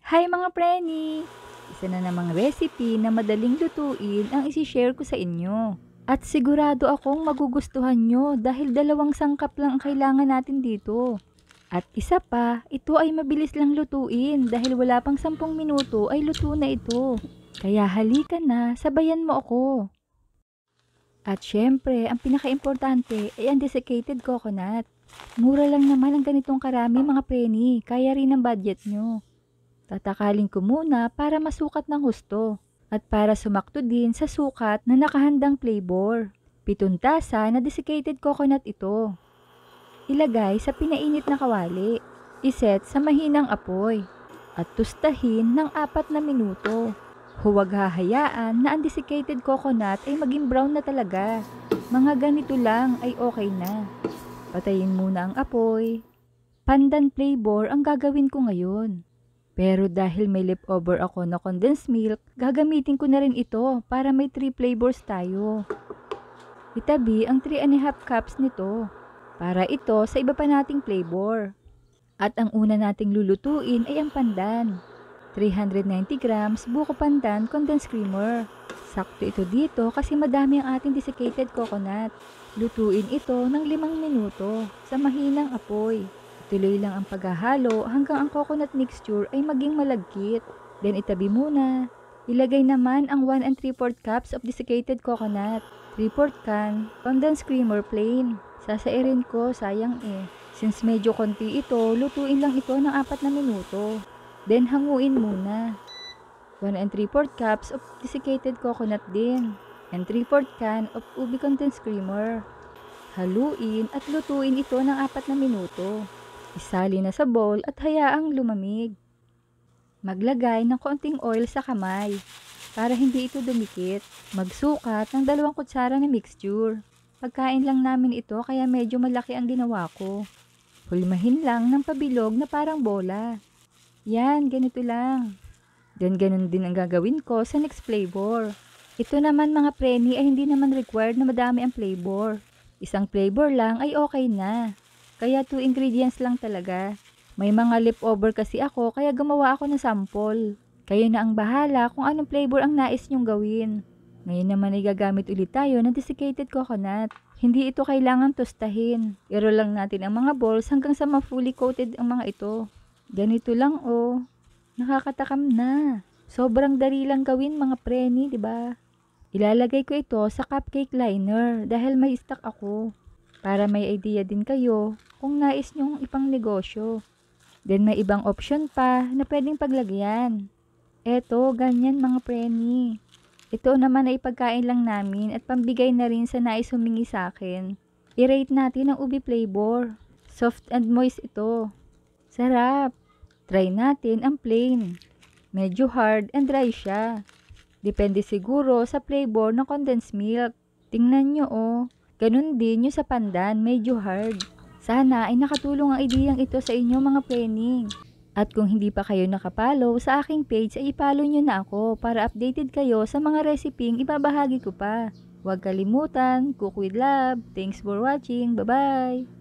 Hi mga preni! Isa na namang recipe na madaling lutuin ang isi-share ko sa inyo. At sigurado akong magugustuhan nyo dahil 2 sangkap lang ang kailangan natin dito. At isa pa, ito ay mabilis lang lutuin dahil wala pang 10 minuto ay luto na ito. Kaya halika na, sabayan mo ako. At syempre, ang pinaka-importante ay ang desiccated coconut. Mura lang naman ang ganitong karami mga preni, kaya rin ang budget nyo. Tatakalin ko muna para masukat ng husto at para sumakto din sa sukat na nakahandang flavor. 7 tasa na desiccated coconut ito. Ilagay sa pinainit na kawali. Iset sa mahinang apoy at tustahin ng 4 na minuto. Huwag hahayaan na ang desiccated coconut ay maging brown na talaga. Mga ganito lang ay okay na. Patayin muna ang apoy. Pandan flavor ang gagawin ko ngayon. Pero dahil may leftover ako na condensed milk, gagamitin ko na rin ito para may 3 flavors tayo. Itabi ang 3½ cups nito para ito sa iba pa nating flavor. At ang una nating lulutuin ay ang pandan. 390 grams buko pandan condensed creamer. Sakto ito dito kasi madami ang ating desiccated coconut. Lutuin ito ng 5 minuto sa mahinang apoy. Tuloy lang ang paghahalo hanggang ang coconut mixture ay maging malagkit. Then itabi muna. Ilagay naman ang 1 3/4 cups of desiccated coconut. 3/4 can condensed creamer plain. Sasairin ko, sayang eh. Since medyo konti ito, lutuin lang ito ng 4 na minuto. Then hanguin muna. 1 3/4 cups of desiccated coconut din. And 3/4 can of ubi condensed creamer. Haluin at lutuin ito ng 4 na minuto. Isali na sa bowl at hayaang lumamig. Maglagay ng konting oil sa kamay para hindi ito dumikit. Magsukat ng 2 kutsara na mixture. Pagkain lang namin ito kaya medyo malaki ang ginawa ko. Hulmahin lang ng pabilog na parang bola. Yan, ganito lang. Then ganun din ang gagawin ko sa next flavor. Ito naman mga preni ay hindi naman required na madami ang flavor. Isang flavor lang ay okay na. Kaya 2 ingredients lang talaga. May mga leftover kasi ako kaya gumawa ako ng sample. Kayo na ang bahala kung anong flavor ang nais nyong gawin. Ngayon naman ay gagamit ulit tayo ng desiccated coconut. Hindi ito kailangang tostahin. I-roll lang natin ang mga balls hanggang sa ma-fully coated ang mga ito. Ganito lang oh. Nakakatakam na. Sobrang dali lang gawin mga preni, di ba? Ilalagay ko ito sa cupcake liner dahil may stock ako. Para may idea din kayo kung nais nyong ipang negosyo. Then may ibang option pa na pwedeng paglagyan. Eto, ganyan mga preni. Ito naman ay pagkain lang namin at pambigay na rin sa nais humingi sa akin. I-rate natin ang ubi flavor. Soft and moist ito. Sarap. Try natin ang plain. Medyo hard and dry siya. Depende siguro sa flavor ng condensed milk. Tingnan nyo oh. Ganun din yung sa pandan, medyo hard. Sana ay nakatulong ang ideyang ito sa inyo mga preni. At kung hindi pa kayo nakapollow sa aking page ay ipollow nyo na ako para updated kayo sa mga reseping ibabahagi ko pa. Huwag kalimutan, cook with love. Thanks for watching. Bye-bye!